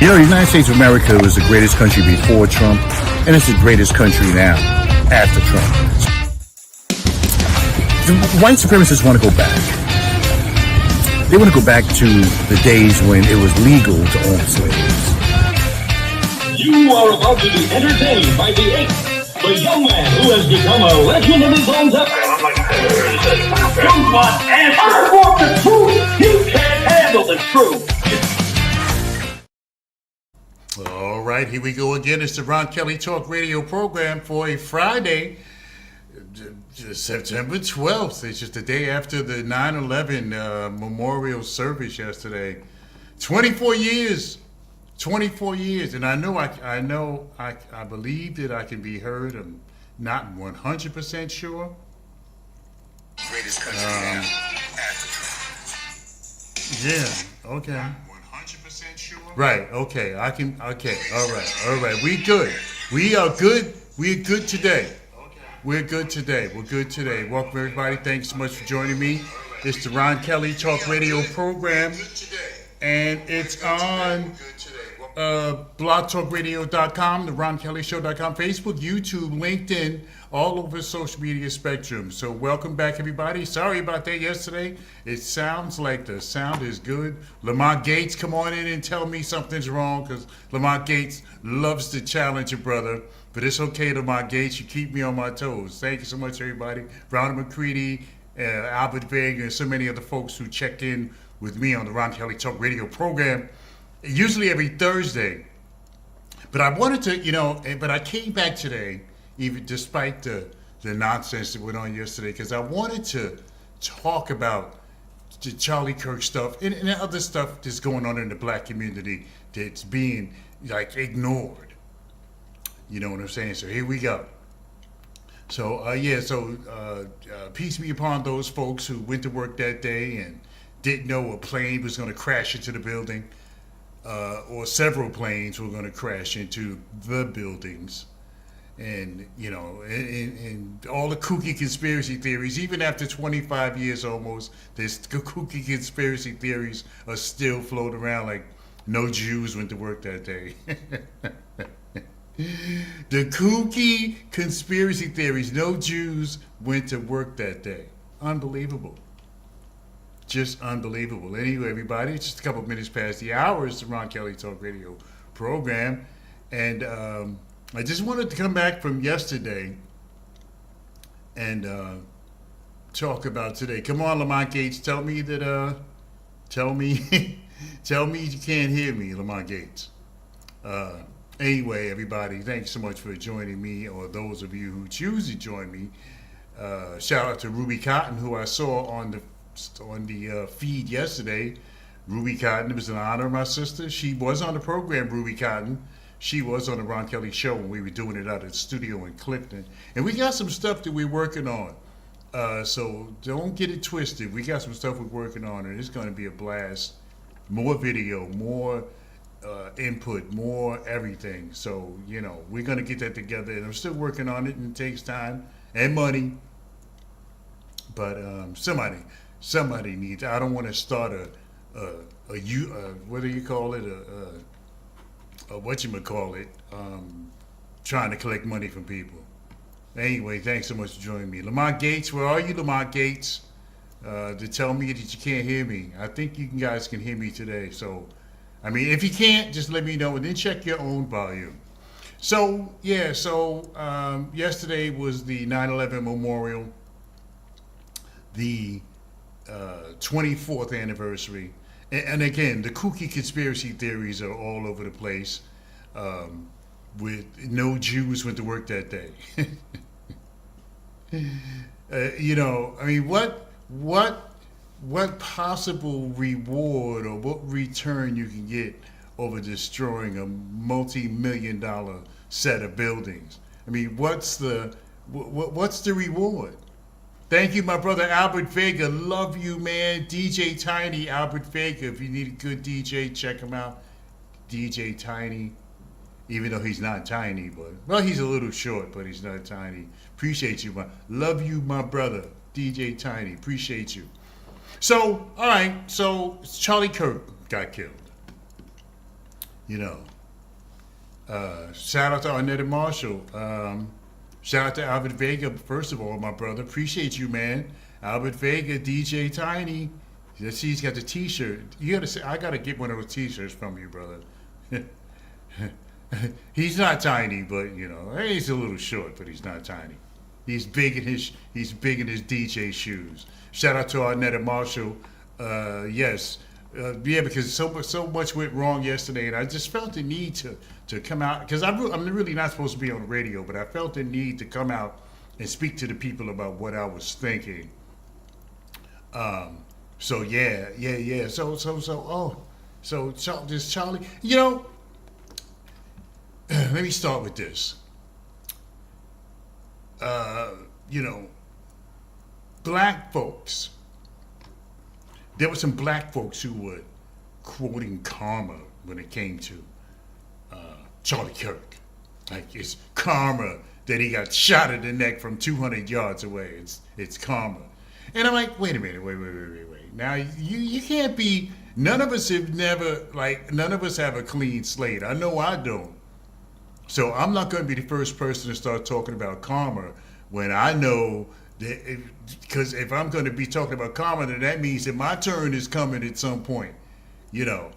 You know, the United States of America was the greatest country before Trump, and it's the greatest country now after Trump. The white supremacists want to go back. They want to go back to the days when it was legal to own slaves. You are about to be entertained by the young man who has become a legend of his own time. You want answers? I want the truth. You can't handle the truth. All right, here we go again. It's the Ron Kelly Talk Radio program for a Friday, September 12th. It's just the day after the 9/11 memorial service yesterday. 24 years. 24 years. And I believe that I can be heard. I'm not 100% sure. Greatest country now after Trump. Yeah, okay. Right, okay, okay, all right, we good. We are good, we're good today. We're good today. Welcome everybody, thanks so much for joining me. It's the Ron Kelly Talk Radio program, and it's on blogtalkradio.com, the RonKellyShow.com, Facebook, YouTube, LinkedIn, all over social media spectrum. So welcome back, everybody. Sorry about that yesterday. It sounds like the sound is good. Lamont Gates, come on in and tell me something's wrong, because Lamont Gates loves to challenge a brother. But it's okay, Lamont Gates. You keep me on my toes. Thank you so much, everybody. Ronald McCready, Albert Vega, and so many other folks who check in with me on the Ron Kelly Talk Radio program, usually every Thursday. But I wanted to, but I came back today, even despite the nonsense that went on yesterday, because I wanted to talk about the Charlie Kirk stuff and other stuff that's going on in the black community that's being ignored. You know what I'm saying? So here we go. So peace be upon those folks who went to work that day and didn't know a plane was going to crash into the building, or several planes were going to crash into the buildings. And, and all the kooky conspiracy theories, even after 25 years almost, there's kooky conspiracy theories are still floating around like no Jews went to work that day. The kooky conspiracy theories, no Jews went to work that day. Unbelievable. Just unbelievable. Anyway, everybody, it's just a couple of minutes past the hour. It's the Ron Kelly Talk Radio program. And I just wanted to come back from yesterday and talk about today. Come on, Lamont Gates, tell me that, tell me you can't hear me, Lamont Gates. Anyway, everybody, thanks so much for joining me, or those of you who choose to join me. Shout out to Ruby Cotton, who I saw on the feed yesterday. Ruby Cotton, it was an honor of my sister. She was on the program, Ruby Cotton. She was on the Ron Kelly Show when we were doing it out at the studio in Clifton. And we got some stuff that we're working on. So don't get it twisted. We got some stuff we're working on, and it's going to be a blast. More video, more input, more everything. So, we're going to get that together. And I'm still working on it, and it takes time and money. But somebody needs, I don't want to start what do you call it? Trying to collect money from people. Anyway, thanks so much for joining me. Lamont Gates, where are you, Lamont Gates? To tell me that you can't hear me. I think you guys can hear me today. So, if you can't, just let me know and then check your own volume. So, yesterday was the 9/11 memorial, the 24th anniversary. And again, the kooky conspiracy theories are all over the place. With no Jews went to work that day. What possible reward or what return you can get over destroying a multi-million-dollar set of buildings? What's the reward? Thank you, my brother Albert Vega. Love you, man. DJ Tiny, Albert Vega. If you need a good DJ, check him out. DJ Tiny. Even though he's not tiny, he's a little short, but he's not tiny. Appreciate you, love you, my brother. DJ Tiny. Appreciate you. So, all right. So, Charlie Kirk got killed. You know. Shout out to Arnetta Marshall. Shout out to Albert Vega, first of all, my brother. Appreciate you, man. Albert Vega, DJ Tiny. She's got the T-shirt. You gotta say, I gotta get one of those T-shirts from you, brother. He's not tiny, but you know, he's a little short, but he's not tiny. He's big in his DJ shoes. Shout out to Arnetta Marshall. Yes, yeah, because so much went wrong yesterday, and I just felt the need to come out because I'm really not supposed to be on the radio, but I felt the need to come out and speak to the people about what I was thinking. So yeah. So this Charlie, you know. Let me start with this. You know, black folks. There were some black folks who were quoting karma when it came to Charlie Kirk. Like, it's karma that he got shot in the neck from 200 yards away. It's karma. And I'm like, wait a minute, wait. Now, you can't be, none of us have a clean slate. I know I don't. So I'm not going to be the first person to start talking about karma when I know that, because if I'm going to be talking about karma, then that means that my turn is coming at some point, you know.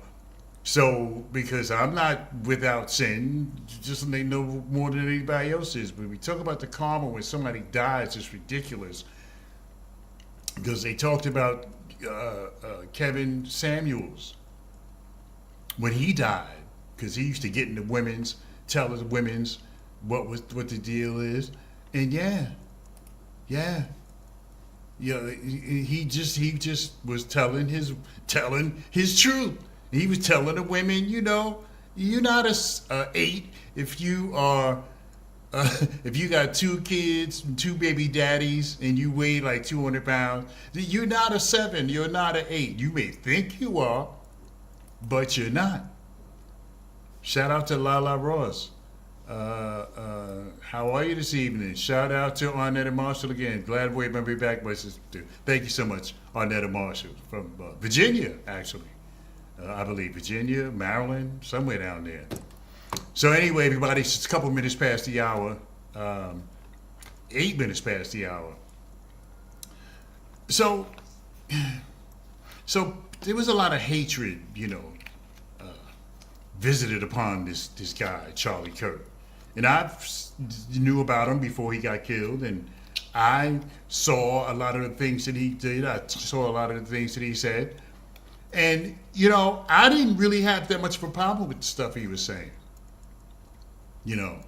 So, because I'm not without sin, just they know more than anybody else is. But we talk about the karma when somebody dies, it's ridiculous. Because they talked about Kevin Samuels when he died, because he used to get into tell the women's what the deal is, and yeah, he just was telling his truth. He was telling the women, you know, you're not a 8 if you are if you got 2 kids, 2 baby daddies, and you weigh like 200 pounds. You're not a 7. You're not an 8. You may think you are, but you're not. Shout out to Lala Ross. How are you this evening? Shout out to Arnetta Marshall again. Glad we may be back. Thank you so much, Arnetta Marshall from Virginia, actually. I believe Virginia, Maryland, somewhere down there. So anyway, everybody, it's a couple minutes past the hour. 8 minutes past the hour. So there was a lot of hatred, you know, visited upon this guy, Charlie Kirk. And I knew about him before he got killed, and I saw a lot of the things that he did. I saw a lot of the things that he said. And, you know, I didn't really have that much of a problem with the stuff he was saying. You know,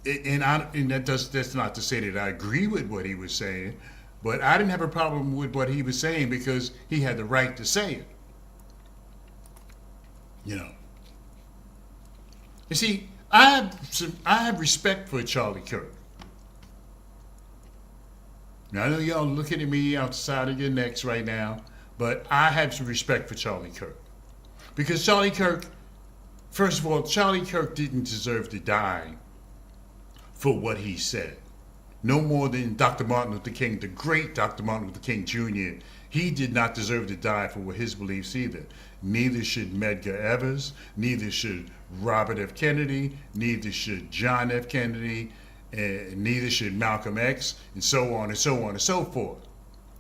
and that's not to say that I agree with what he was saying, but I didn't have a problem with what he was saying because he had the right to say it. You know. You see, I have respect for Charlie Kirk. Now, I know y'all looking at me outside of your necks right now, but I have some respect for Charlie Kirk. Because Charlie Kirk, first of all, Charlie Kirk didn't deserve to die for what he said. No more than Dr. Martin Luther King, the great Dr. Martin Luther King Jr. He did not deserve to die for his beliefs either. Neither should Medgar Evers, neither should Robert F. Kennedy, neither should John F. Kennedy, and neither should Malcolm X, and so on and so on and so forth.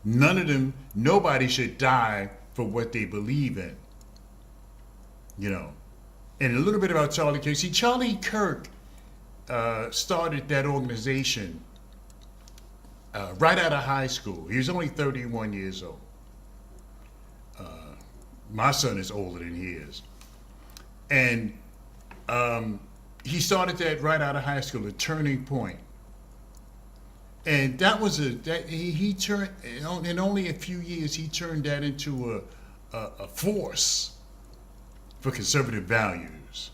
None of them, nobody should die for what they believe in. You know. And a little bit about Charlie Kirk. See, Charlie Kirk started that organization right out of high school. He was only 31 years old. My son is older than he is. And he started that right out of high school, a turning point. And that was he turned, in only a few years, he turned that into a force for conservative values.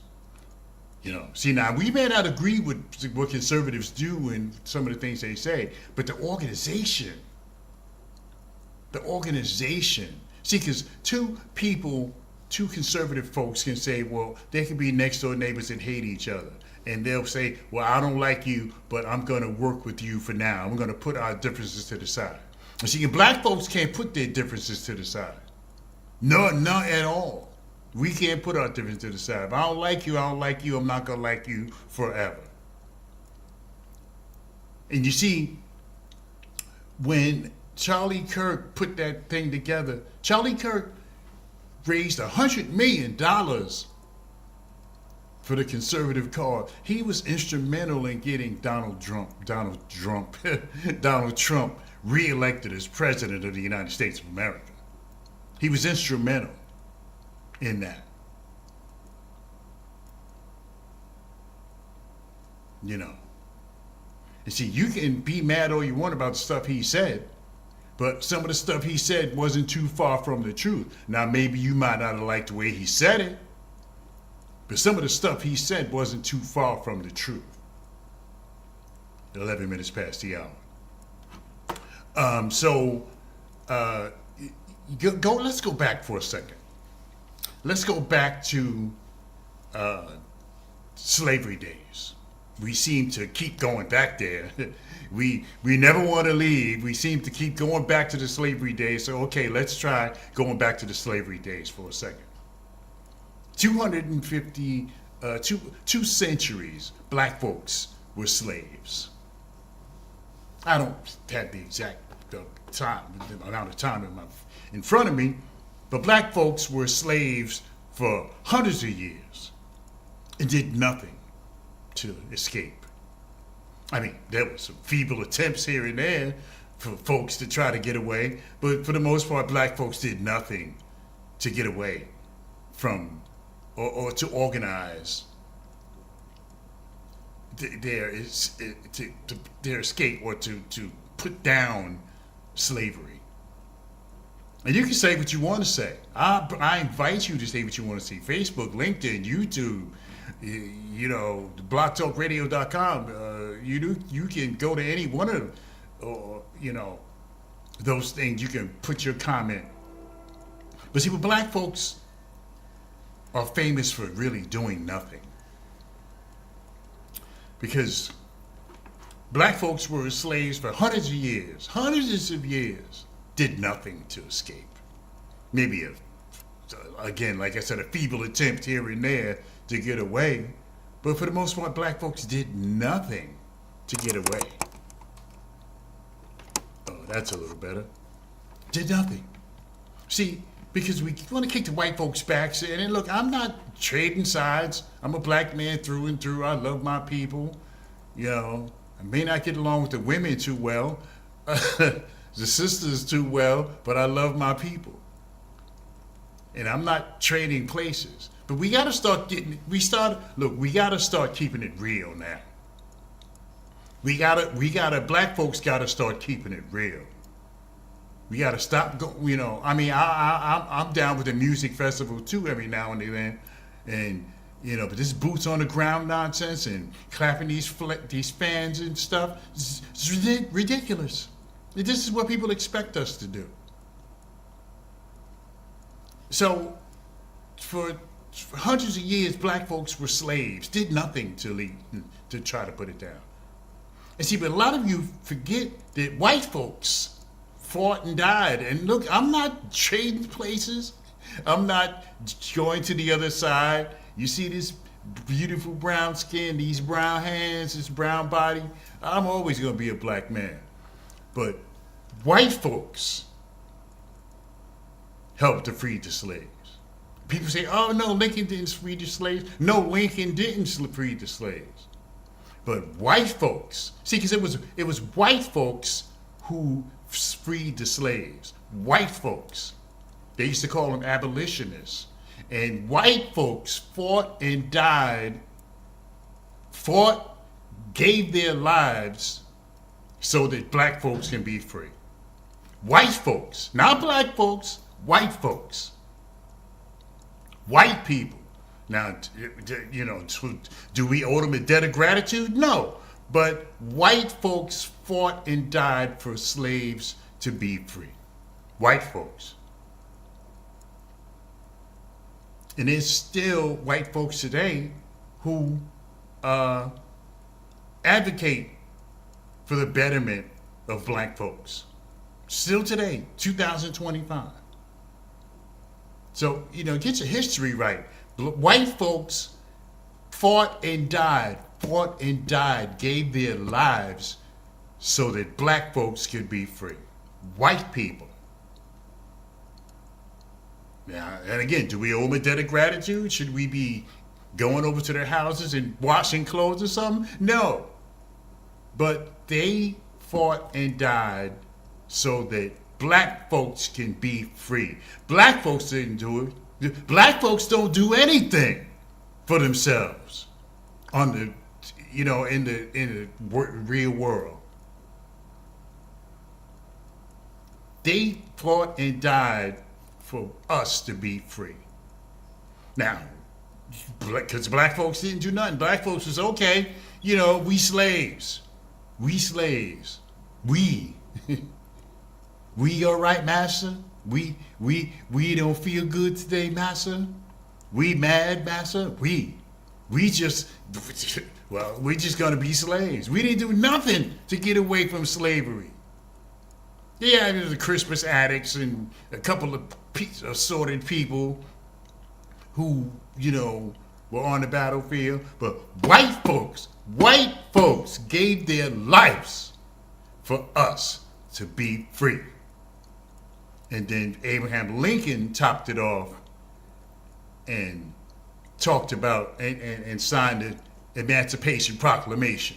You know, see, now we may not agree with what conservatives do and some of the things they say, but the organization, see, because two conservative folks can say, well, they can be next door neighbors and hate each other. And they'll say, well, I don't like you, but I'm going to work with you for now. I'm going to put our differences to the side. And see, black folks can't put their differences to the side. No, not at all. We can't put our difference to the side. If I don't like you, I don't like you. I'm not going to like you forever. And you see, when Charlie Kirk put that thing together, Charlie Kirk raised $100 million for the conservative cause. He was instrumental in getting Donald Trump reelected as president of the United States of America. He was instrumental in that. You know. And see, you can be mad all you want about the stuff he said, but some of the stuff he said wasn't too far from the truth. Now, maybe you might not have liked the way he said it, but some of the stuff he said wasn't too far from the truth. 11 minutes past the hour. Let's go back for a second. Let's go back to slavery days. We seem to keep going back there. We never want to leave. We seem to keep going back to the slavery days. So, okay, let's try going back to the slavery days for a second. 2 centuries, black folks were slaves. I don't have the exact amount of time in front of me, but black folks were slaves for hundreds of years and did nothing to escape. I mean, there were some feeble attempts here and there for folks to try to get away, but for the most part, black folks did nothing to get away from or to organize their escape or to put down slavery. And you can say what you want to say. I invite you to say what you want to say. Facebook, LinkedIn, YouTube, blogtalkradio.com. You can go to any one of them, or those things. You can put your comment. But see, black folks are famous for really doing nothing, because black folks were slaves for hundreds of years, did nothing to escape. Maybe again, like I said, a feeble attempt here and there to get away, but for the most part, black folks did nothing to get away. Oh, that's a little better. Did nothing. See, because we want to kick the white folks back, and look, I'm not trading sides. I'm a black man through and through. I love my people. I may not get along with the women too well, the sisters too well, but I love my people. And I'm not trading places. But we got to start we got to start keeping it real now. Black folks got to start keeping it real. We got to stop going, I'm down with the music festival too every now and then. And, but this boots on the ground nonsense and clapping these fans and stuff, it's ridiculous. This is what people expect us to do. So, for hundreds of years, black folks were slaves, did nothing to try to put it down. And see, but a lot of you forget that white folks fought and died. And look, I'm not trading places. I'm not going to the other side. You see this beautiful brown skin, these brown hands, this brown body. I'm always going to be a black man. But white folks helped to free the slaves. People say, oh, no, Lincoln didn't free the slaves. No, Lincoln didn't free the slaves. But white folks, see, because it was white folks who freed the slaves. White folks. They used to call them abolitionists. And white folks fought and died, gave their lives so that black folks can be free. White folks, not black folks, white folks. White people. Now, do we owe them a debt of gratitude? No. But white folks fought and died for slaves to be free. White folks. And there's still white folks today who advocate for the betterment of black folks. Still today, 2025. So, get your history right. White folks fought and died, gave their lives so that black folks could be free. White people. Now, and again, do we owe them a debt of gratitude? Should we be going over to their houses and washing clothes or something? No. But they fought and died so that black folks can be free. Black folks didn't do it. Black folks don't do anything for themselves on the, in the real world. They fought and died for us to be free. Now, because black folks didn't do nothing. Black folks was okay. We slaves. We slaves. We. We all right, master? We don't feel good today, master? We mad, master? We just, we're just gonna be slaves. We didn't do nothing to get away from slavery. Yeah, there's the Christmas addicts and a couple of assorted people who, were on the battlefield. But white folks gave their lives for us to be free. And then Abraham Lincoln topped it off and talked about and signed the Emancipation Proclamation.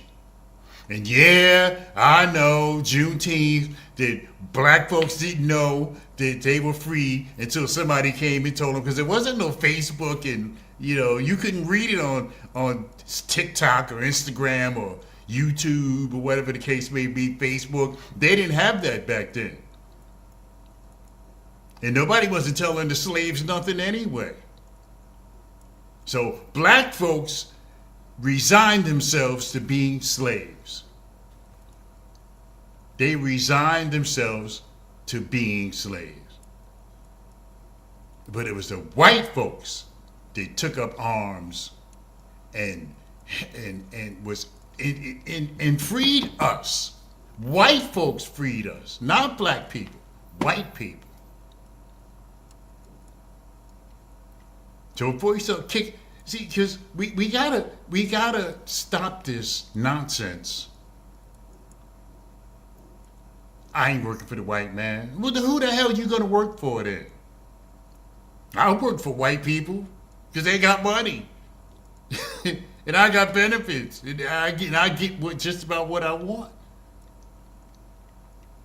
And yeah, I know Juneteenth, that black folks didn't know that they were free until somebody came and told them, because there wasn't no Facebook and, you couldn't read it on TikTok or Instagram or YouTube or whatever the case may be, Facebook. They didn't have that back then. And nobody wasn't telling the slaves nothing anyway. So black folks resigned themselves to being slaves. They resigned themselves to being slaves. But it was the white folks that took up arms and freed us. White folks freed us, not black people, white people. So before you start kicking, see, because we gotta stop this nonsense. I ain't working for the white man. Well, who the hell are you gonna work for then? I work for white people because they got money, and I got benefits, and I get just about what I want.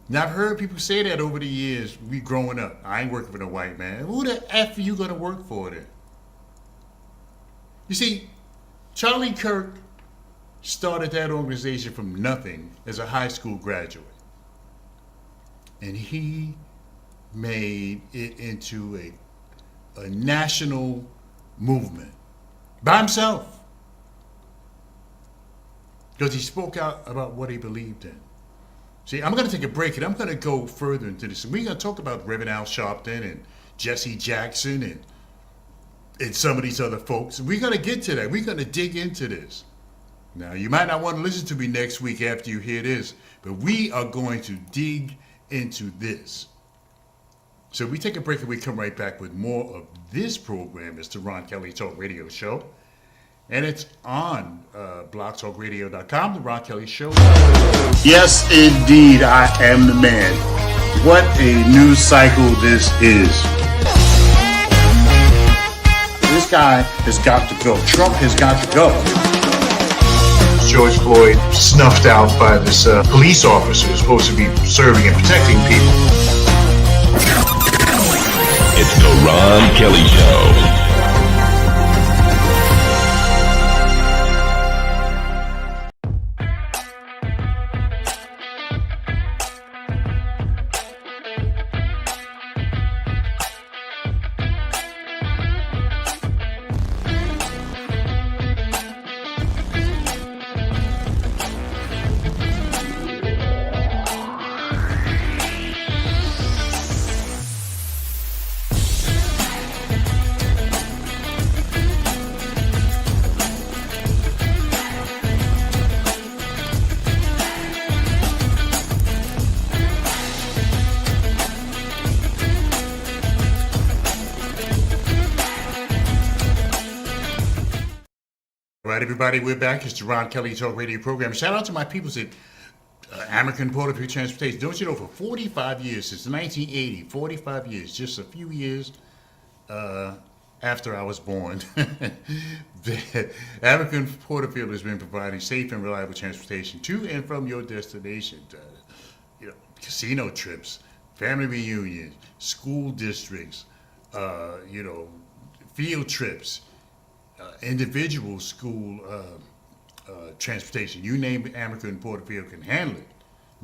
Now I've heard people say that over the years. We growing up. I ain't working for the white man. Who the F are you gonna work for then? You see, Charlie Kirk started that organization from nothing as a high school graduate. And he made it into a national movement by himself. Because he spoke out about what he believed in. See, I'm going to take a break and I'm going to go further into this. And we're going to talk about Reverend Al Sharpton and Jesse Jackson and some of these other folks. We're going to get to that. We're going to dig into this. Now, you might not want to listen to me next week after you hear this, but we are going to dig into this. So we take a break and we come right back with more of this program. It's the Ron Kelly Talk Radio Show. And it's on blogtalkradio.com, the Ron Kelly Show. Yes, indeed, I am the man. What a news cycle this is. This guy has got to go. Trump has got to go. George Floyd snuffed out by this police officer who's supposed to be serving and protecting people. It's the Ron Kelly Show. right, everybody, we're back. It's the Ron Kelly Talk Radio program. Shout out to my peoples at American Portable Transportation. Don't you know, for 45 years, since 1980, 45 years, just a few years after I was born, the American Porterfield has been providing safe and reliable transportation to and from your destination. Casino trips, family reunions, school districts, field trips, individual school transportation. You name it, American Porterfield can handle it.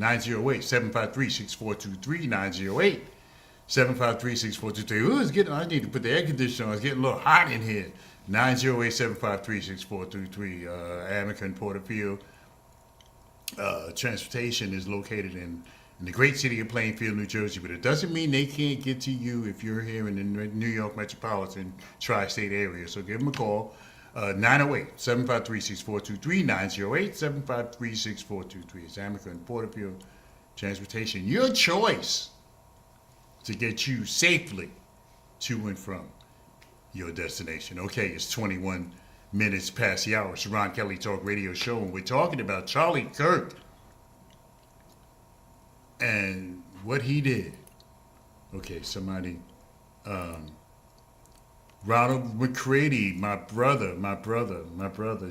908-753-6423, 908-753-6423. Ooh, I need to put the air conditioner on. It's getting a little hot in here. 908-753-6423. American Porterfield Transportation is located in the great city of Plainfield, New Jersey, but it doesn't mean they can't get to you if you're here in the New York metropolitan tri-state area. So give them a call, 908-753-6423, 908-753-6423. It's American Porterfield Transportation, your choice to get you safely to and from your destination. Okay, it's 21 minutes past the hour. It's the Ron Kelly Talk Radio Show, and we're talking about Charlie Kirk and what he did. Okay, somebody, Ronald McCready, my brother.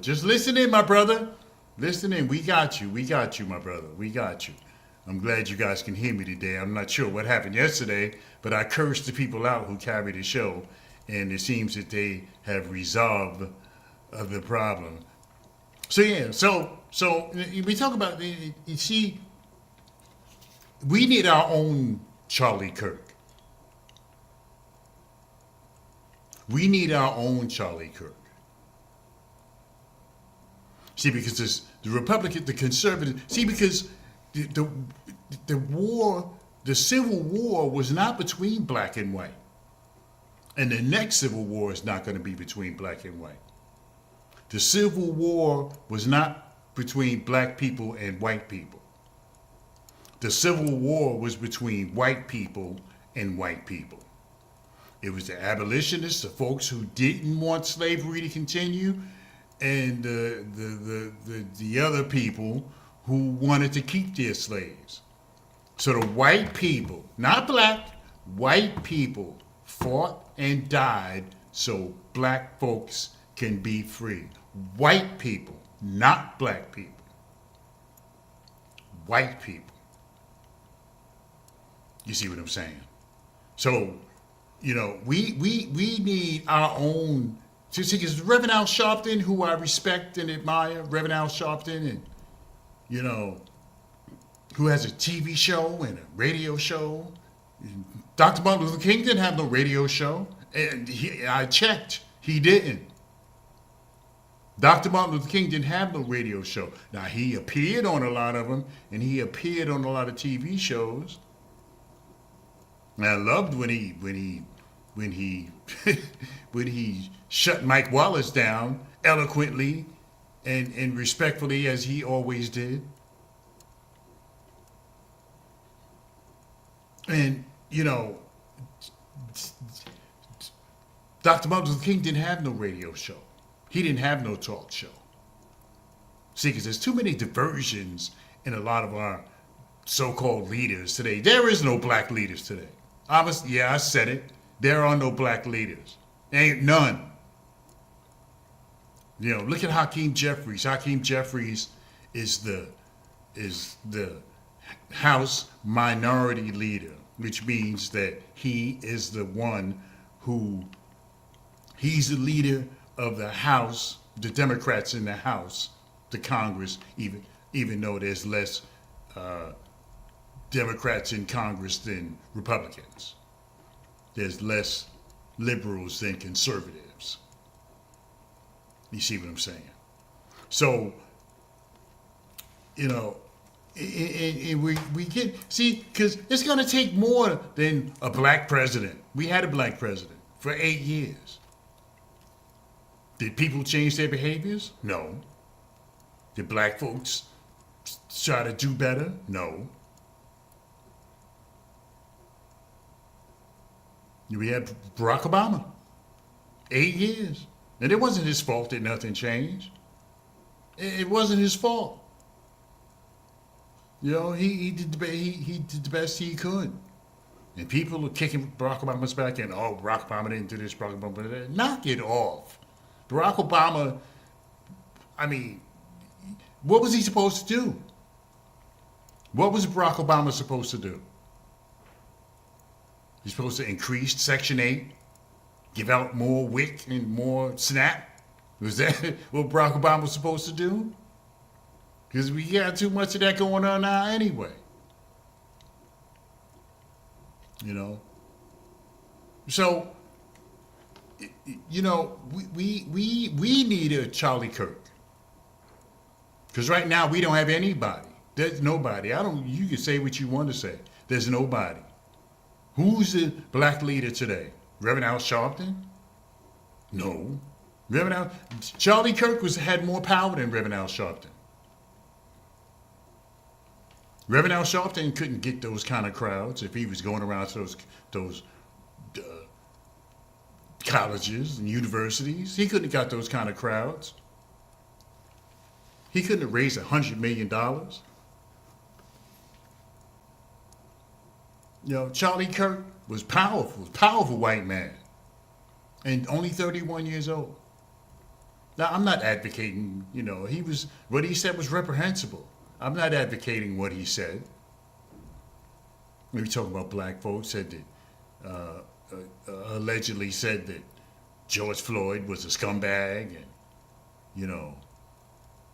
Just listen in, my brother. Listen in. We got you, my brother. We got you. I'm glad you guys can hear me today. I'm not sure what happened yesterday, but I cursed the people out who carried the show, and it seems that they have resolved the problem. So yeah, so we talk about, you see, we need our own Charlie Kirk. We need our own Charlie Kirk. See, because the Republican, the conservative, because the war, the Civil War was not between black and white. And the next Civil War is not going to be between black and white. The Civil War was not between black people and white people. The Civil War was between white people and white people. It was the abolitionists, the folks who didn't want slavery to continue, and the other people who wanted to keep their slaves. So the white people, not black, white people fought and died so black folks can be free. White people, not black people. White people. You see what I'm saying? So, we need our own. See, because Reverend Al Sharpton, who I respect and admire, Reverend Al Sharpton, and who has a TV show and a radio show. Dr. Martin Luther King didn't have no radio show, and I checked, he didn't. Dr. Martin Luther King didn't have no radio show. Now, he appeared on a lot of them, and he appeared on a lot of TV shows. And I loved when he shut Mike Wallace down eloquently and respectfully, as he always did. And Dr. Martin Luther King didn't have no radio show. He didn't have no talk show. See, because there's too many diversions in a lot of our so-called leaders today. There is no black leaders today. I said it. There are no black leaders. Ain't none. Look at Hakeem Jeffries. Hakeem Jeffries is the House Minority Leader, which means that he is the one he's the leader of the House, the Democrats in the House, the Congress, even though there's less Democrats in Congress than Republicans. There's less liberals than conservatives. You see what I'm saying? So, we get, see, because it's going to take more than a black president. We had a black president for 8 years. Did people change their behaviors? No. Did black folks try to do better? No. We had Barack Obama, 8 years. And it wasn't his fault that nothing changed. It wasn't his fault. You know, he did the best he could. And people are kicking Barack Obama's back in. Oh, Barack Obama didn't do this, Barack Obama did that. Knock it off. Barack Obama, I mean, what was he supposed to do? What was Barack Obama supposed to do? He's supposed to increase Section 8, give out more WIC and more SNAP? Was that what Barack Obama was supposed to do? Because we got too much of that going on now anyway. You know? So, you know, we need a Charlie Kirk. Because right now we don't have anybody. There's nobody. You can say what you want to say. There's nobody. Who's the black leader today? Reverend Al Sharpton? No. Charlie Kirk had more power than Reverend Al Sharpton. Reverend Al Sharpton couldn't get those kind of crowds if he was going around to those colleges and universities. He couldn't have got those kind of crowds. He couldn't have raised $100 million. You know, Charlie Kirk was powerful white man, and only 31 years old. Now, I'm not advocating, you know, what he said was reprehensible. I'm not advocating what he said. We talking about black folks, said that, allegedly said that George Floyd was a scumbag, and, you know,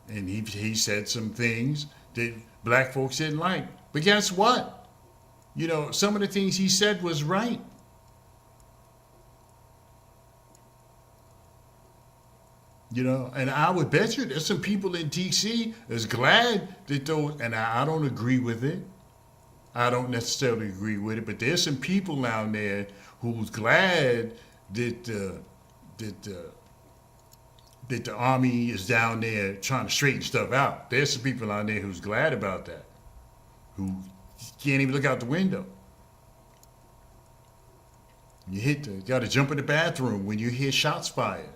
and he said some things that black folks didn't like. But guess what? You know, some of the things he said was right. You know, and I would bet you there's some people in D.C. that's glad that those, and I don't agree with it. I don't necessarily agree with it, but there's some people down there who's glad that that the army is down there trying to straighten stuff out. There's some people out there who's glad about that, who can't even look out the window. You got to jump in the bathroom when you hear shots fired.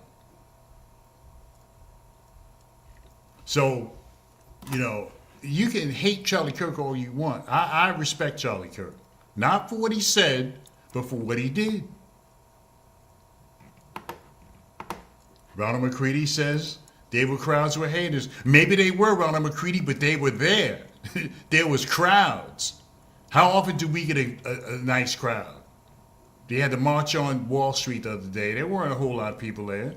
So, you know, you can hate Charlie Kirk all you want. I respect Charlie Kirk. Not for what he said, but for what he did. Ronald McCready says crowds were haters. Maybe they were, Ronald McCready, but they were there. There was crowds. How often do we get a nice crowd? They had the march on Wall Street the other day. There weren't a whole lot of people there.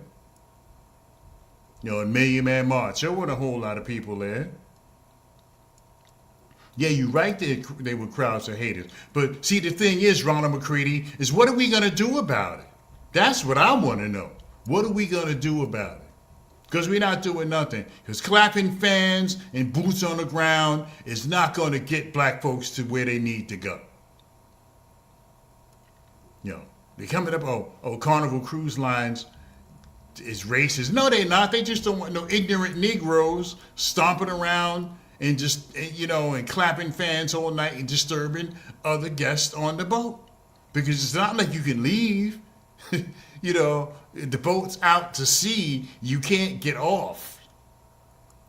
You know, a Million Man March. There weren't a whole lot of people there. Yeah, you're right, they were crowds of haters. But see, the thing is, Ronald McCready, is what are we going to do about it? That's what I want to know. What are we going to do about it? Because we're not doing nothing. Because clapping fans and boots on the ground is not going to get black folks to where they need to go. You know, they're coming up, Carnival Cruise Lines is racist. No, they're not. They just don't want no ignorant Negroes stomping around and just, you know, and clapping fans all night and disturbing other guests on the boat. Because it's not like you can leave. You know, the boat's out to sea, you can't get off.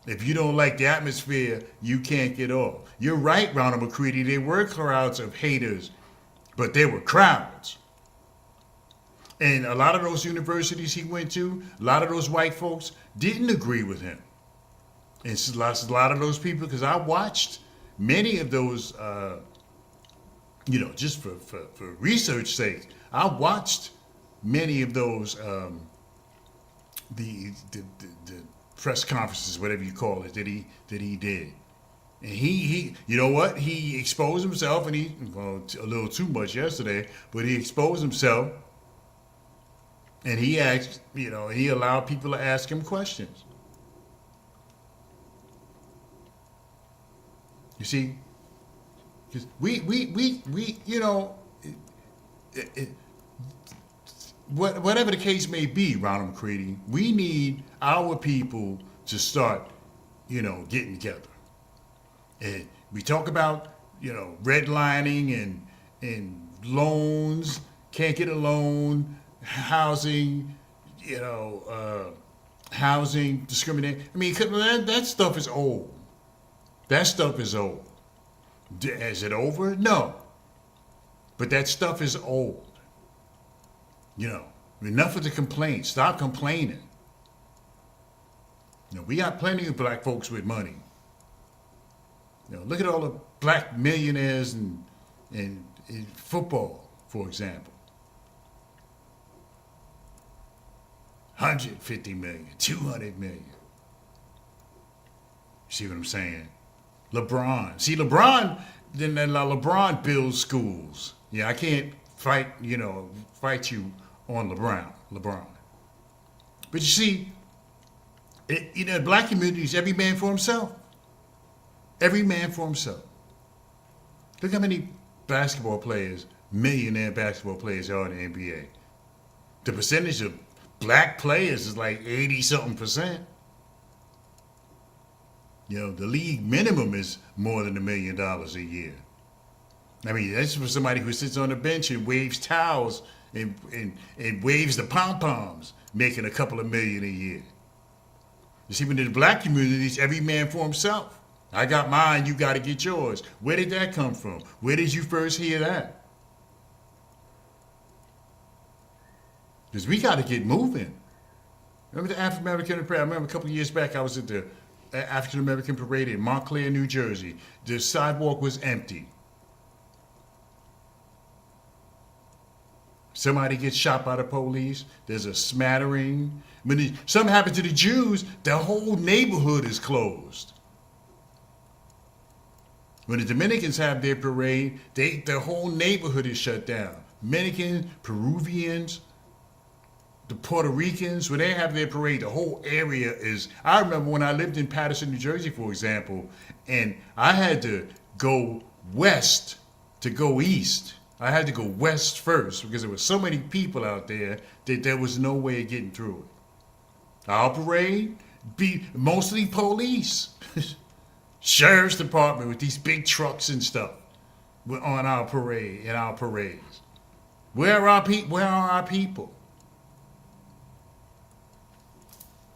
If you don't like the atmosphere, you can't get off. You're right, Ronald McCready, there were crowds of haters, but there were crowds. And a lot of those universities he went to, a lot of those white folks didn't agree with him. And a lot of those people, because I watched many of those, you know, just for research sake, I watched many of those, the press conferences, whatever you call it, that he did. And he you know what? He exposed himself, and a little too much yesterday, but he exposed himself, and he asked, you know, he allowed people to ask him questions. You see, because we you know, whatever the case may be, Ronald McCready, we need our people to start, you know, getting together. And we talk about, you know, redlining and loans, can't get a loan, housing, you know, housing discrimination. I mean, that stuff is old. That stuff is old. Is it over? No. But that stuff is old. You know, enough of the complaints. Stop complaining. You know, we got plenty of black folks with money. You know, look at all the black millionaires in football, for example. 150 million, 200 million. See what I'm saying? LeBron. See, LeBron builds schools. Yeah, I can't fight you on LeBron. But you see, black communities, every man for himself. Every man for himself. Look how many basketball players, millionaire basketball players are in the NBA. The percentage of black players is like 80-something%. You know, the league minimum is more than $1 million a year. I mean, that's for somebody who sits on the bench and waves towels and waves the pom-poms, making a couple of million a year. You see, when in the black communities, every man for himself. I got mine, you got to get yours. Where did that come from? Where did you first hear that? Because we got to get moving. Remember the African American parade? I remember a couple of years back, I was at the African American parade in Montclair, New Jersey. The sidewalk was empty. Somebody gets shot by the police. There's a smattering. When something happened to the Jews, the whole neighborhood is closed. When the Dominicans have their parade, the whole neighborhood is shut down. Dominicans, Peruvians, the Puerto Ricans, when they have their parade, the whole area is... I remember when I lived in Paterson, New Jersey, for example, and I had to go west to go east. I had to go west first because there were so many people out there that there was no way of getting through it. Our parade, be mostly police. Sheriff's department with these big trucks and stuff on our parade, in our parades. Where are our people?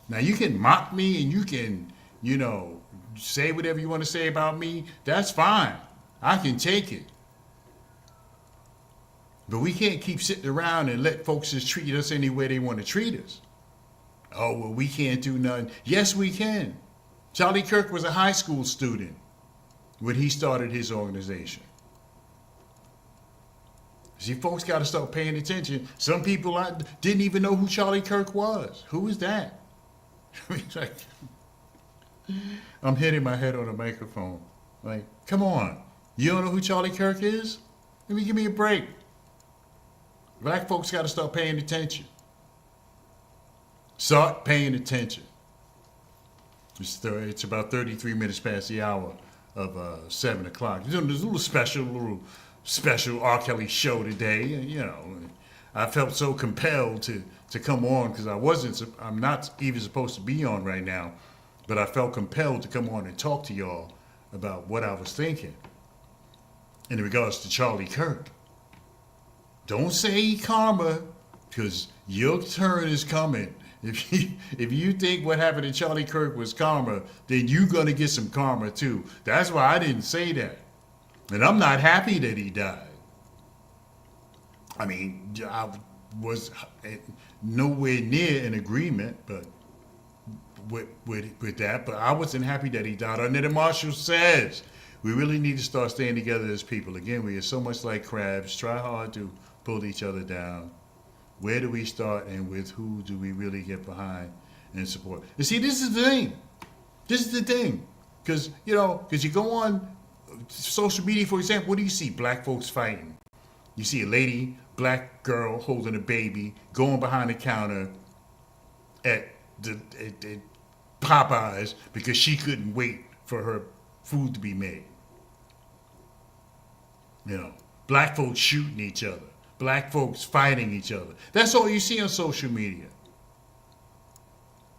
Now you can mock me and you can, say whatever you want to say about me. That's fine. I can take it. But we can't keep sitting around and let folks just treat us any way they want to treat us. Oh, well, we can't do nothing. Yes, we can. Charlie Kirk was a high school student when he started his organization. See, folks got to start paying attention. Some people didn't even know who Charlie Kirk was. Who is that? I'm hitting my head on a microphone. Like, come on. You don't know who Charlie Kirk is? Give me a break. Black folks got to start paying attention. Start paying attention. It's about 33 minutes past the hour of 7 o'clock. There's a little special R. Kelly show today. I felt so compelled to come on because I'm not even supposed to be on right now, but I felt compelled to come on and talk to y'all about what I was thinking in regards to Charlie Kirk. Don't say karma, because your turn is coming. If you think what happened to Charlie Kirk was karma, then you're going to get some karma too. That's why I didn't say that. And I'm not happy that he died. I mean, I was nowhere near in agreement but with that, but I wasn't happy that he died. Anita Marshall says, we really need to start staying together as people. Again, we are so much like crabs. Try hard to pull each other down. Where do we start and with who do we really get behind and support? You see, this is the thing. This is the thing. Because you go on social media, for example, what do you see? Black folks fighting. You see a lady, black girl holding a baby, going behind the counter at Popeyes because she couldn't wait for her food to be made. Black folks shooting each other. Black folks fighting each other. That's all you see on social media.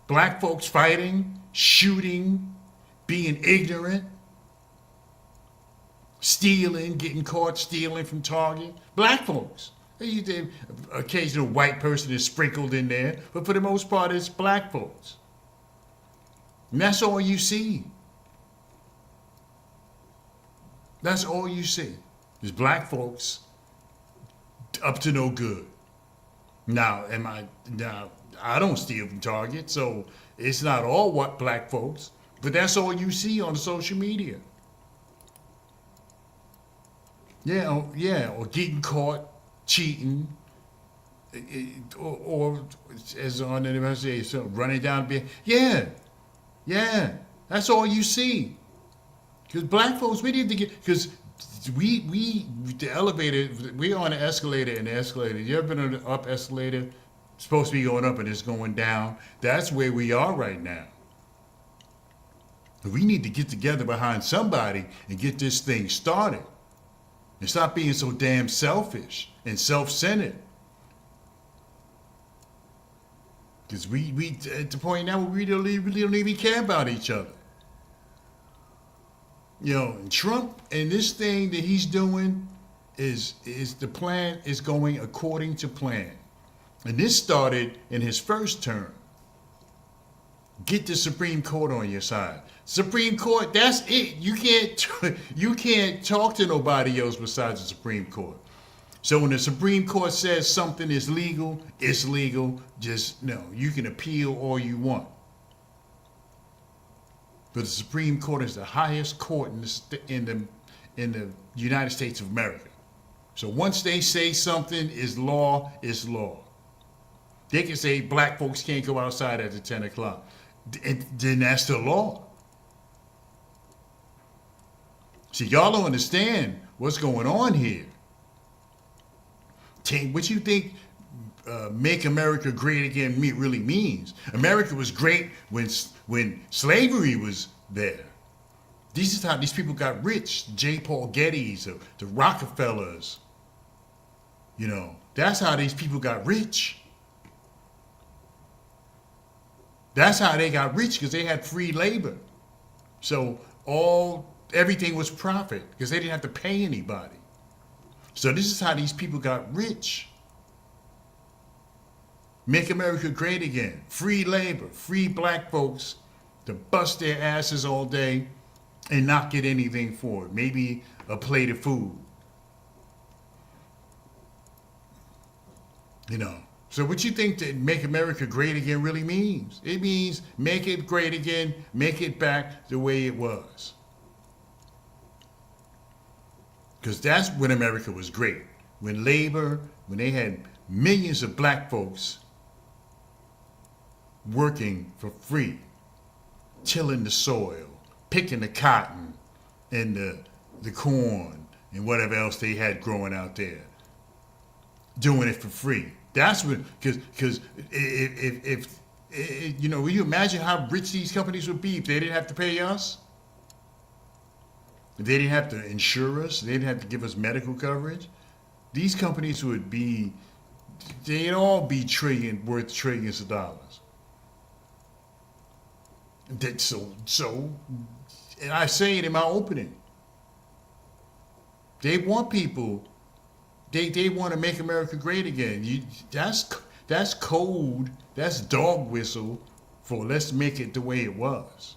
Black folks fighting, shooting, being ignorant, stealing, getting caught stealing from Target. Black folks. Occasional white person is sprinkled in there, but for the most part, it's black folks. And that's all you see. That's all you see. Is black folks up to no good. Now, I don't steal from Target, so it's not all what black folks, but that's all you see on social media. Or getting caught cheating, or as on the university, so running down. That's all you see. Because black folks, we need to get, because the elevator, we're on an escalator, and the escalator, you ever been on an up escalator? It's supposed to be going up and it's going down. That's where we are right now. We need to get together behind somebody and get this thing started. And stop being so damn selfish and self-centered. Because we at the point now where we really don't even care about each other. You know, and Trump and this thing that he's doing is the plan is going according to plan. And this started in his first term. Get the Supreme Court on your side. Supreme Court, that's it. You can't talk to nobody else besides the Supreme Court. So when the Supreme Court says something is legal, it's legal. Just no, you can appeal all you want. But the Supreme Court is the highest court in the United States of America. So once they say something is law, it's law. They can say black folks can't go outside after 10 o'clock. And then that's the law. See, y'all don't understand what's going on here. What you think make America great again really means? America was great when slavery was there. This is how these people got rich. J. Paul Getty's, the Rockefellers. You know, that's how these people got rich. That's how they got rich, because they had free labor. So everything was profit, because they didn't have to pay anybody. So this is how these people got rich. Make America great again. Free labor, free black folks to bust their asses all day and not get anything for it. Maybe a plate of food. You know. So what you think that make America great again really means? It means make it great again, make it back the way it was. Because that's when America was great. When they had millions of black folks working for free, tilling the soil, picking the cotton and the corn and whatever else they had growing out there, doing it for free. That's what, because if you know, will you imagine how rich these companies would be if they didn't have to pay us? If they didn't have to insure us, they didn't have to give us medical coverage. These companies would be, they'd all be worth trillions of dollars. So, and I say it in my opening. They want people. They want to make America great again. That's code. That's dog whistle for let's make it the way it was.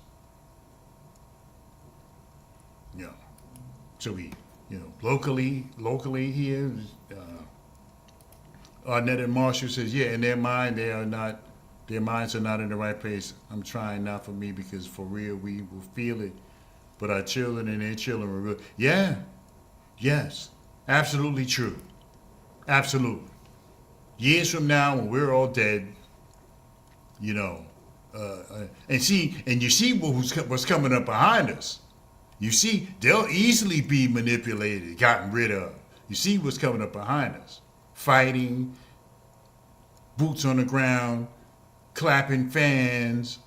You know, so we, you know, locally here, Arnett and Marshall says, yeah, in their mind their minds are not in the right place. I'm trying not for me, because for real we will feel it, but our children and their children will real. Yeah, yes. Absolutely true. Absolutely. Years from now, when we're all dead, you know, and you see what's coming up behind us. You see, they'll easily be manipulated, gotten rid of. You see what's coming up behind us. Fighting, boots on the ground, clapping fans,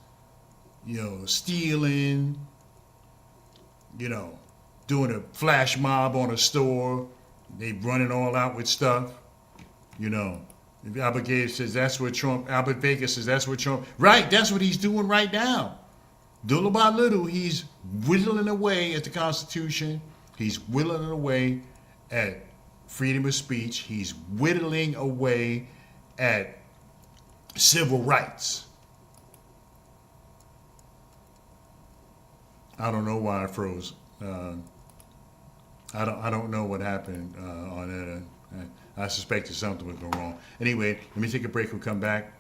you know, stealing, you know, doing a flash mob on a store. They running all out with stuff, you know. Albert Vegas says that's what Trump. Right, that's what he's doing right now. Little by little, he's whittling away at the Constitution. He's whittling away at freedom of speech. He's whittling away at civil rights. I don't know why I froze. I don't know what happened on that. I suspected something was going wrong. Anyway, let me take a break. We'll come back.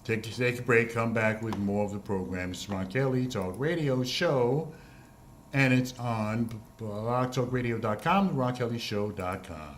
Take a break. Come back with more of the program. It's Ron Kelly Talk Radio Show, and it's on blogtalkradio.com, the RonKellyShow.com.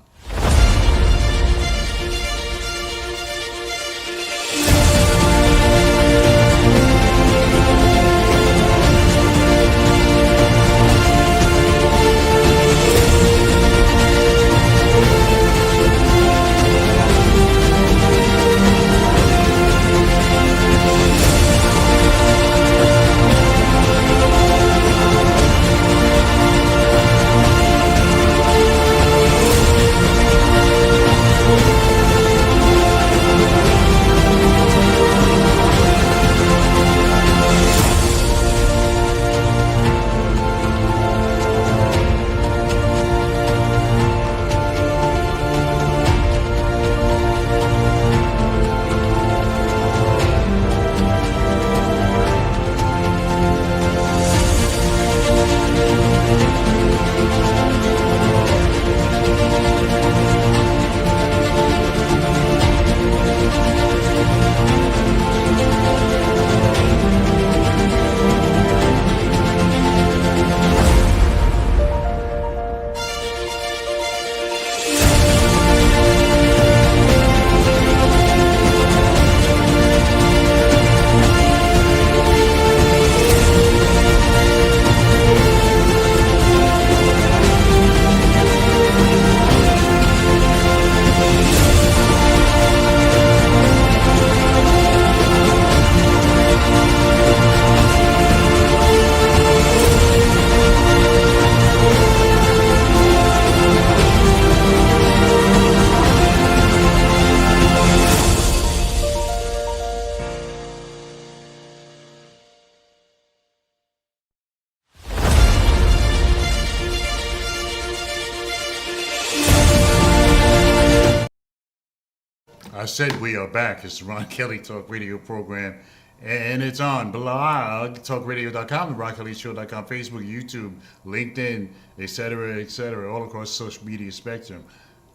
I said we are back. It's the Ron Kelly Talk Radio program, and it's on blogtalkradio.com, the RonKellyShow.com, Facebook, YouTube, LinkedIn, etc., all across the social media spectrum.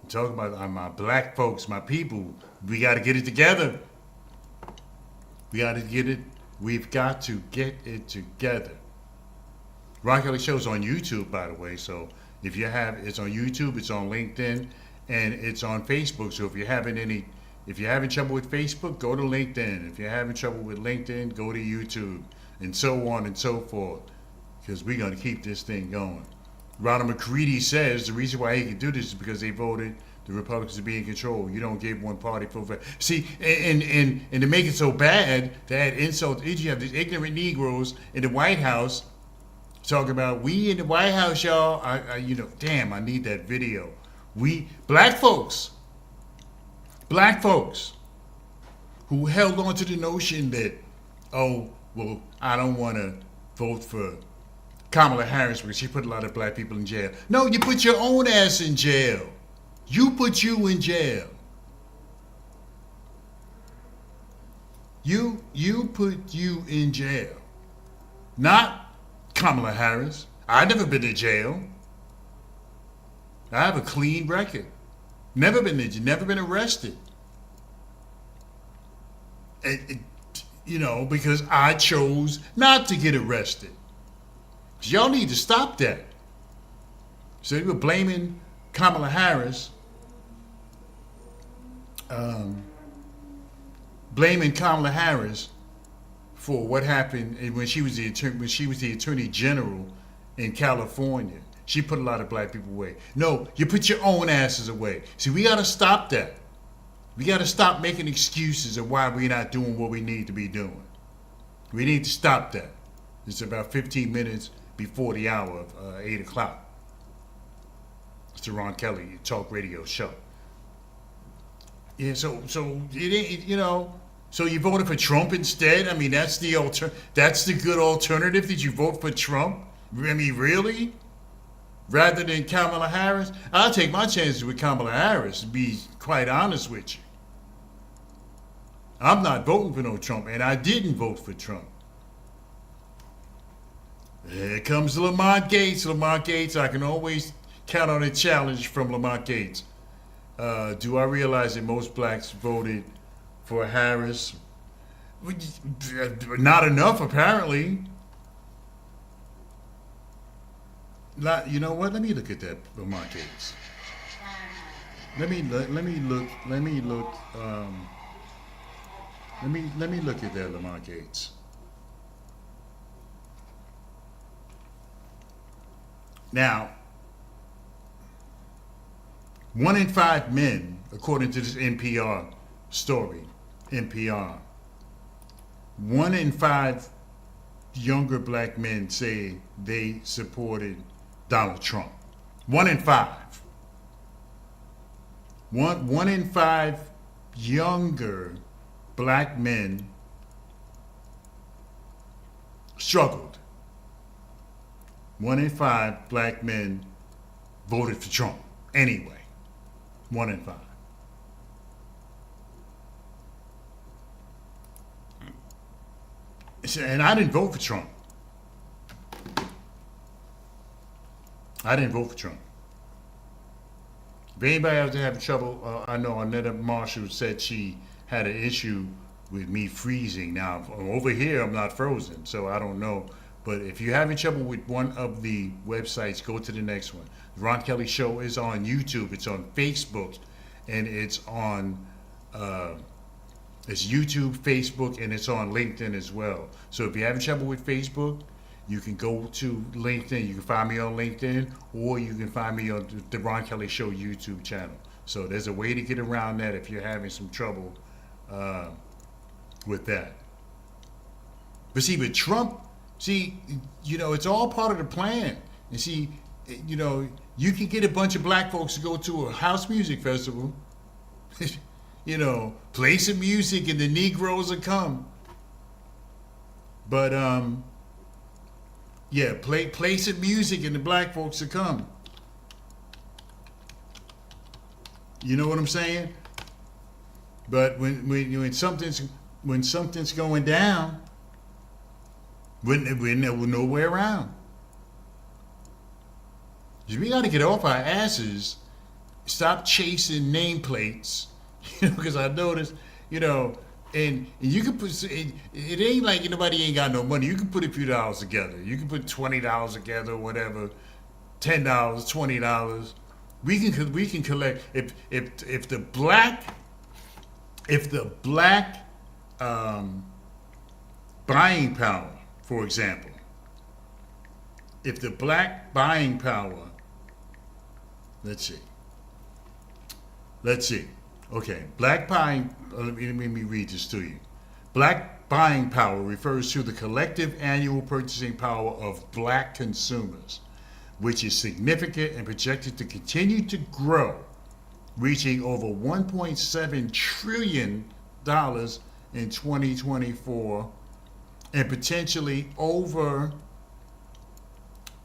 I'm talking about my black folks, my people. We got to get it together. We've got to get it together. Ron Kelly Show's on YouTube, by the way, so if you have, it's on YouTube, it's on LinkedIn, and it's on Facebook. So if you're having trouble with Facebook, go to LinkedIn. If you're having trouble with LinkedIn, go to YouTube, and so on and so forth, because we're going to keep this thing going. Ronald McCready says the reason why he can do this is because they voted the Republicans to be in control. You don't give one party full vote. See, and to make it so bad, to add insult, you have these ignorant Negroes in the White House talking about, we in the White House, y'all, damn, I need that video. We, black folks who held on to the notion that, oh, well, I don't want to vote for Kamala Harris because she put a lot of black people in jail. No, you put your own ass in jail. You put you in jail. You put you in jail. Not Kamala Harris. I've never been to jail. I have a clean record. Never been arrested. Because I chose not to get arrested. Y'all need to stop that. So they were blaming Kamala Harris, for what happened when she was the Attorney General in California. She put a lot of black people away. No, you put your own asses away. See, we got to stop that. We got to stop making excuses of why we're not doing what we need to be doing. We need to stop that. It's about 15 minutes before the hour of 8 o'clock. It's the Ron Kelly Talk Radio Show. Yeah, so it ain't, so you voted for Trump instead? I mean, that's the good alternative, that you vote for Trump? I mean, really? Rather than Kamala Harris? I'll take my chances with Kamala Harris, to be quite honest with you. I'm not voting for no Trump, and I didn't vote for Trump. Here comes Lamont Gates. Lamont Gates, I can always count on a challenge from Lamont Gates. Do I realize that most blacks voted for Harris? Not enough, apparently. You know what? Let me look at that, Lamont Gates. Let me look at that, Lamont Gates. Now, 1 in 5 men, according to this NPR story, 1 in 5 younger black men say they supported Donald Trump. 1 in 5. One in 5 younger black men struggled. 1 in 5 black men voted for Trump anyway. 1 in 5. And I didn't vote for Trump. I didn't vote for Trump. If anybody else having trouble, I know Annetta Marshall said she had an issue with me freezing. Now, over here, I'm not frozen, so I don't know. But if you're having trouble with one of the websites, go to the next one. The Ron Kelly Show is on YouTube. It's on Facebook, and it's on it's YouTube, Facebook, and it's on LinkedIn as well. So if you're having trouble with Facebook, you can go to LinkedIn. You can find me on LinkedIn, or you can find me on the Ron Kelly Show YouTube channel. So there's a way to get around that if you're having some trouble with that. But see, with Trump, it's all part of the plan. And see, you can get a bunch of black folks to go to a house music festival, play some music and the Negroes will come. But, play some music and the black folks will come. You know what I'm saying? But when something's going down, we're nowhere around. We got to get off our asses, stop chasing nameplates, because I noticed, and you can put, it ain't like nobody ain't got no money. You can put a few dollars together. You can put $20 together, whatever, $10, $20. We can collect if the black buying power, for example, if the black buying power, let's see. Okay, black buying, let me read this to you. Black buying power refers to the collective annual purchasing power of black consumers, which is significant and projected to continue to grow, reaching over $1.7 trillion in 2024 and potentially over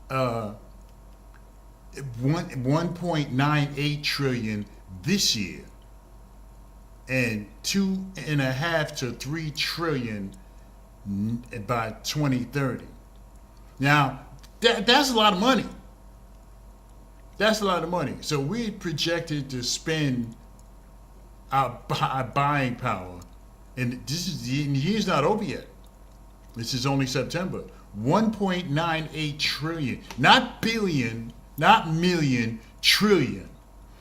1.98 trillion this year, and 2.5 to 3 trillion by 2030. Now, that's a lot of money. That's a lot of money. So we projected to spend our buying power, and the year's not over yet. This is only September. 1.98 trillion, not billion, not million, trillion.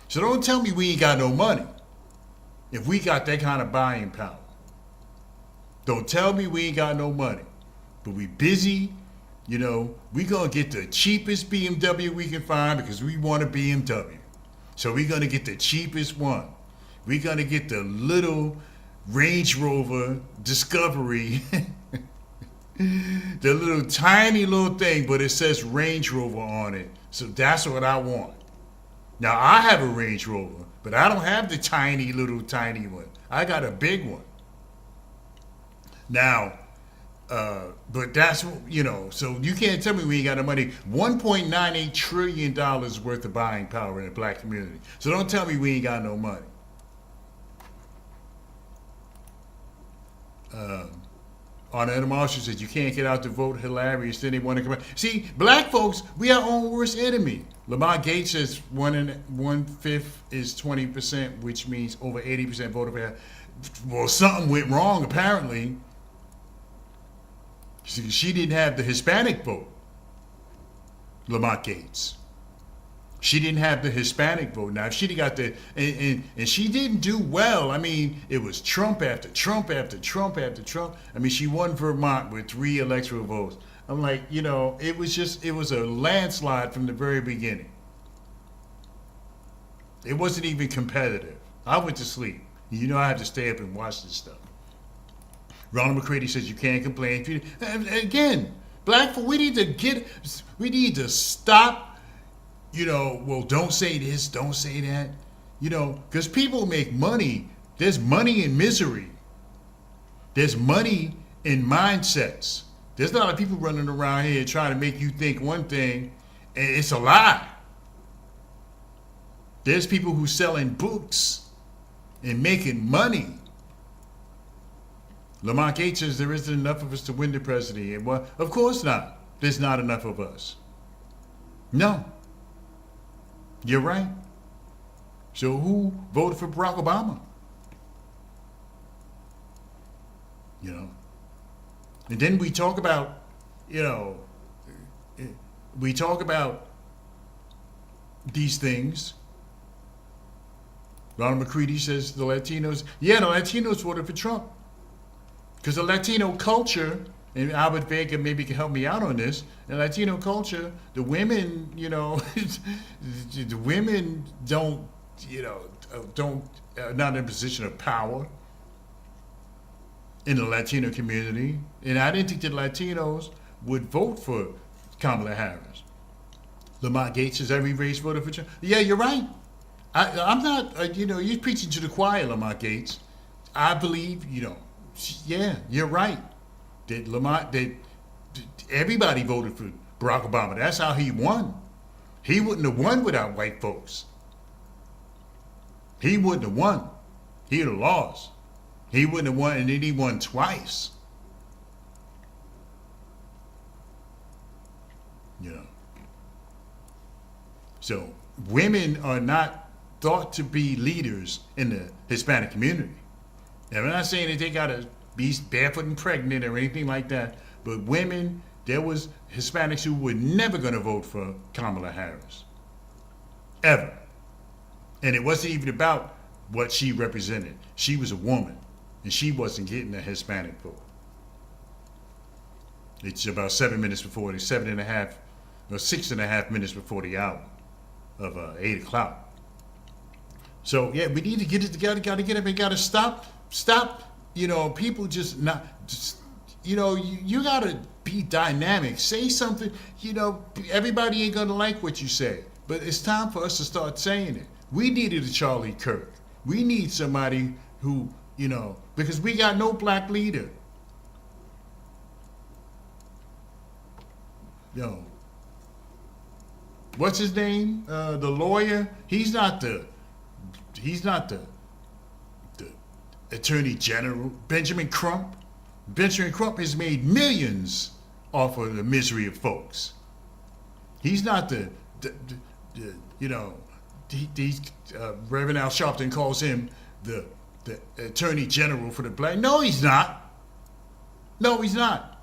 So don't tell me we ain't got no money if we got that kind of buying power. Don't tell me we ain't got no money. But we busy, we gonna get the cheapest BMW we can find because we want a BMW. So we gonna get the cheapest one. We gonna get the little Range Rover Discovery, the little tiny little thing, but it says Range Rover on it. So that's what I want. Now I have a Range Rover, but I don't have the tiny one. I got a big one. Now, but that's, so you can't tell me we ain't got no money. $1.98 trillion worth of buying power in the black community. So don't tell me we ain't got no money. Arnetta Marshall says, you can't get out to vote, hilarious. Then they want to come back. See, black folks, we are our own worst enemy. Lamont Gates says 1/5 is 20%, which means over 80% voted for. Well, something went wrong, apparently. She didn't have the Hispanic vote, Lamont Gates. She didn't have the Hispanic vote. Now, if she'd got the, and she didn't do well. I mean, it was Trump after Trump after Trump after Trump. I mean, she won Vermont with 3 electoral votes. I'm like, it was a landslide from the very beginning. It wasn't even competitive. I went to sleep. I have to stay up and watch this stuff. Ronald McCready says you can't complain. Again, black folk, we need to stop. Well, don't say this, don't say that. Because people make money. There's money in misery. There's money in mindsets. There's a lot of people running around here trying to make you think one thing, and it's a lie. There's people who selling books and making money. Lamont Gates says there isn't enough of us to win the presidency. And well, of course not. There's not enough of us. No. You're right. So who voted for Barack Obama? And then we talk about, these things. Ronald McCready says the Latinos voted for Trump. Because the Latino culture, and Albert Vega maybe can help me out on this, in Latino culture, the women, the women don't, not in a position of power in the Latino community. And I didn't think that Latinos would vote for Kamala Harris. Lamont Gates says every race voted for Trump. Yeah, you're right. I'm not, you're preaching to the choir, Lamont Gates. I believe, yeah, you're right. That everybody voted for Barack Obama. That's how he won. He wouldn't have won without white folks. He wouldn't have won. He'd have lost. He wouldn't have won, and then he won twice. So women are not thought to be leaders in the Hispanic community. Now, I'm not saying that they gotta be barefoot and pregnant or anything like that, but women, there was Hispanics who were never gonna vote for Kamala Harris. Ever. And it wasn't even about what she represented. She was a woman, and she wasn't getting a Hispanic vote. It's about 7 minutes before 7.5 or 6.5 minutes before the hour of 8 o'clock. So yeah, we need to get it together. Got to get up and got to stop. People just not. You got to be dynamic. Say something. Everybody ain't gonna like what you say, but it's time for us to start saying it. We needed a Charlie Kirk. We need somebody who, because we got no black leader. What's his name? The lawyer. He's not the Attorney General. Benjamin Crump. Benjamin Crump has made millions off of the misery of folks. He's not Reverend Al Sharpton calls him the Attorney General for the black. No, he's not. No, he's not.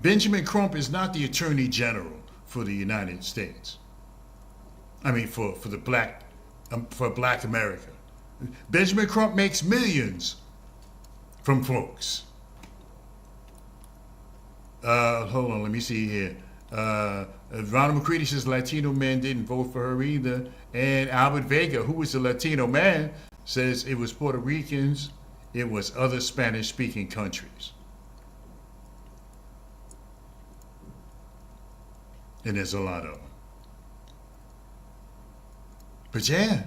Benjamin Crump is not the Attorney General for the United States. I mean, for the black America. Benjamin Crump makes millions from folks. Hold on, let me see here. Ronald McCready says Latino men didn't vote for her either. And Albert Vega, who was a Latino man, says it was Puerto Ricans, it was other Spanish-speaking countries. And there's a lot of them. But yeah.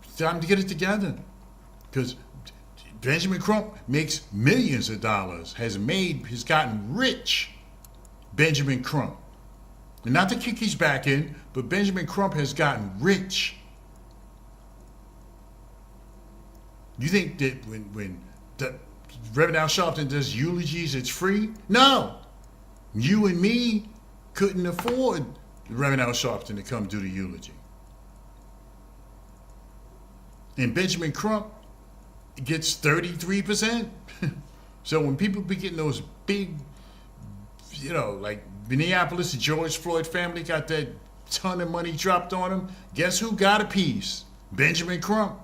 It's time to get it together. Because Benjamin Crump makes millions of dollars, has gotten rich. Benjamin Crump. And not to kick his back in, but Benjamin Crump has gotten rich. You think that when the Reverend Al Sharpton does eulogies, it's free? No. You and me couldn't afford Reverend Al Sharpton to come do the eulogy. And Benjamin Crump gets 33%. So when people be getting those big, like Minneapolis, the George Floyd family got that ton of money dropped on them, guess who got a piece? Benjamin Crump.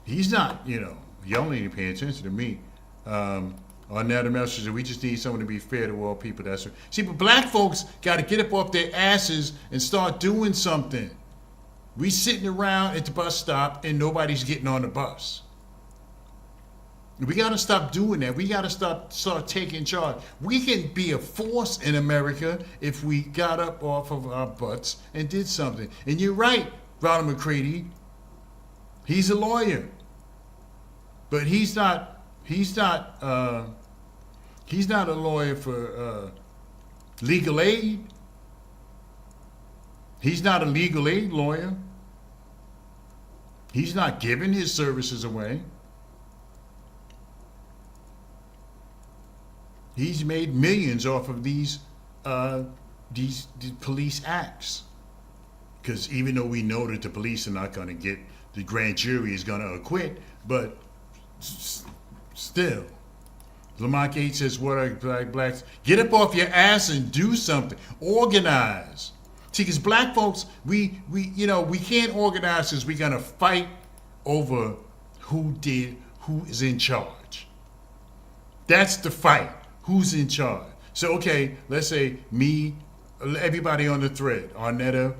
He's not, y'all ain't paying attention to me. On that message, we just need someone to be fair to all people. That's right. See, but black folks got to get up off their asses and start doing something. We sitting around at the bus stop and nobody's getting on the bus. We got to stop doing that. We got to start taking charge. We can be a force in America if we got up off of our butts and did something. And you're right, Ronald McCready. He's a lawyer, but he's not a lawyer for legal aid. He's not a legal aid lawyer. He's not giving his services away. He's made millions off of these police acts. Because even though we know that the police are not going to get, the grand jury is going to acquit, but still, Lamont Gates says, "What are blacks? Get up off your ass and do something. Organize." See, because black folks, we can't organize because we're gonna fight over who is in charge. That's the fight. Who's in charge? So okay, let's say me, everybody on the thread, Arnetta,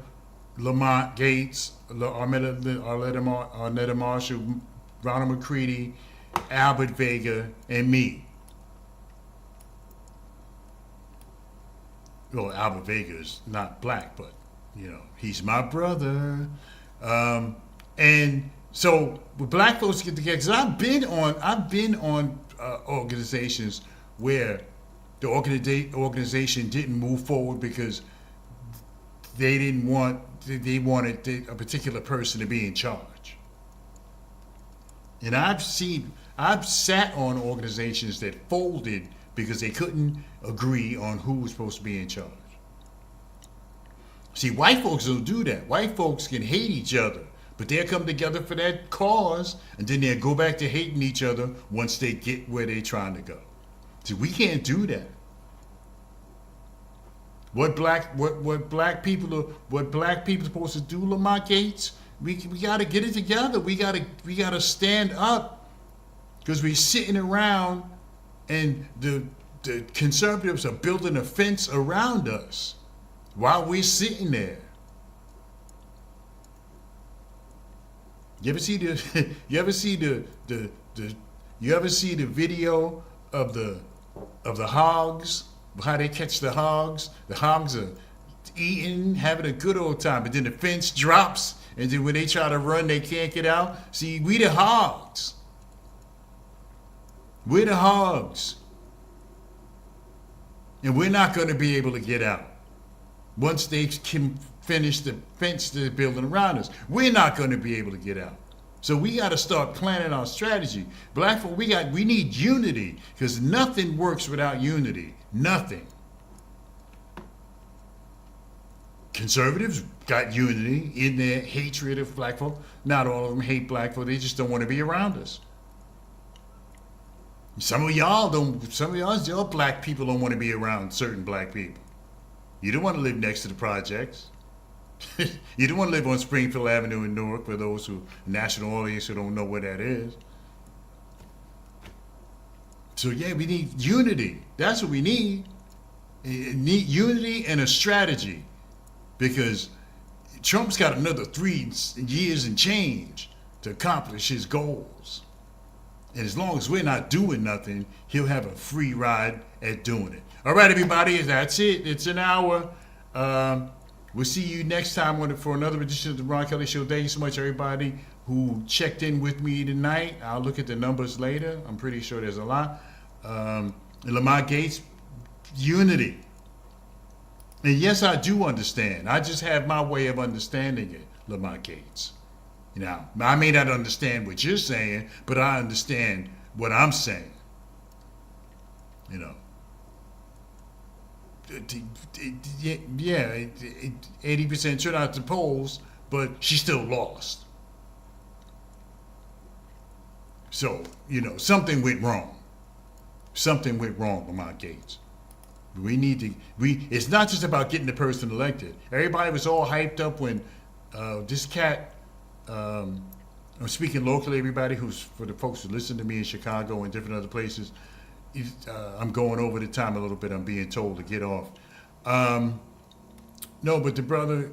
Lamont Gates, Arnetta Marshall, Ronald McCready, Albert Vega, and me. Well, Albert Vega is not black, but he's my brother. And so when black folks get together, because I've been on organizations where the organization didn't move forward because they wanted a particular person to be in charge. And I've sat on organizations that folded because they couldn't agree on who was supposed to be in charge. See, white folks don't do that. White folks can hate each other, but they'll come together for that cause, and then they'll go back to hating each other once they get where they're trying to go. See, we can't do that. What black people are supposed to do, Lamont Gates? We got to get it together. We got to stand up, because we're sitting around and the conservatives are building a fence around us while we're sitting there. You ever see the video of the hogs? How they catch the hogs? The hogs are eating, having a good old time, but then the fence drops, and then when they try to run, they can't get out. See, we the hogs. We're the hogs. And we're not going to be able to get out once they can finish the fence they're building around us. We're not going to be able to get out. So we got to start planning our strategy. Black folk, we need unity, because nothing works without unity. Nothing. Conservatives got unity in their hatred of black folk. Not all of them hate black folk. They just don't want to be around us. Some of y'all black people don't want to be around certain black people. You don't want to live next to the projects. You don't want to live on Springfield Avenue in Newark, for those national audience who don't know where that is. So yeah, we need unity. That's what we need. We need unity and a strategy, because Trump's got another 3 years and change to accomplish his goals. And as long as we're not doing nothing, he'll have a free ride at doing it. All right, everybody, that's it. It's an hour. We'll see you next time for another edition of the Ron Kelly Show. Thank you so much, everybody who checked in with me tonight. I'll look at the numbers later. I'm pretty sure there's a lot. Lamont Gates, unity. And yes, I do understand. I just have my way of understanding it, Lamont Gates. Now, I may not understand what you're saying, but I understand what I'm saying. You know. Yeah, 80% turned out to polls, but she still lost. So, you know, something went wrong. Something went wrong, Lamont Gates. It's not just about getting the person elected. Everybody was all hyped up when this cat, I'm speaking locally, everybody for the folks who listen to me in Chicago and different other places, I'm going over the time a little bit. I'm being told to get off. No, but the brother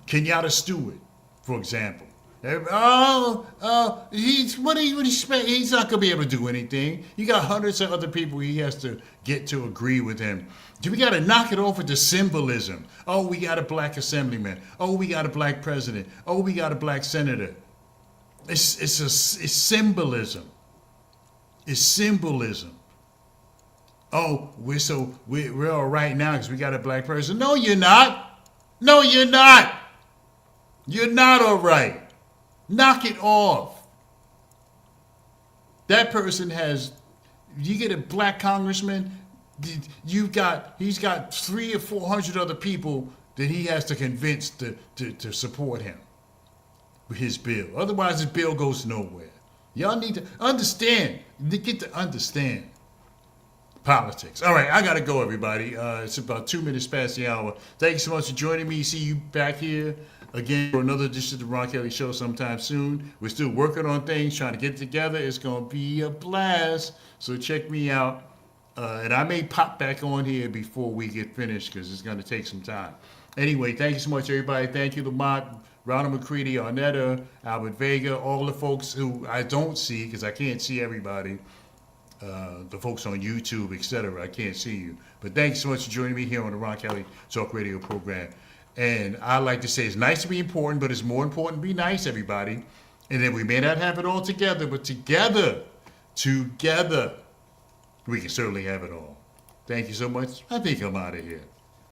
Kenyatta Stewart, for example. He's not gonna be able to do anything. You got hundreds of other people he has to get to agree with him. We got to knock it off with the symbolism. Oh, we got a black assemblyman. Oh, we got a black president. Oh, we got a black senator. It's symbolism. It's symbolism. Oh, we're all right now because we got a black person. No, you're not. No, you're not. You're not all right. Knock it off. That person you get a black congressman, he's got 300 or 400 other people that he has to convince to support him with his bill. Otherwise, his bill goes nowhere. Y'all need to understand. You get to understand politics. All right, I got to go, everybody. It's about 2 minutes past the hour. Thank you so much for joining me. See you back here again for another edition of the Ron Kelly Show sometime soon. We're still working on things, trying to get together. It's going to be a blast. So check me out. And I may pop back on here before we get finished because it's going to take some time. Anyway, thank you so much, everybody. Thank you, Lamont, Ronald McCready, Arnetta, Albert Vega, all the folks who I don't see because I can't see everybody. The folks on YouTube, etc. I can't see you. But thank you so much for joining me here on the Ron Kelly Talk Radio program. And I like to say it's nice to be important, but it's more important to be nice, everybody. And then we may not have it all together, but together, we can certainly have it all. Thank you so much. I think I'm out of here.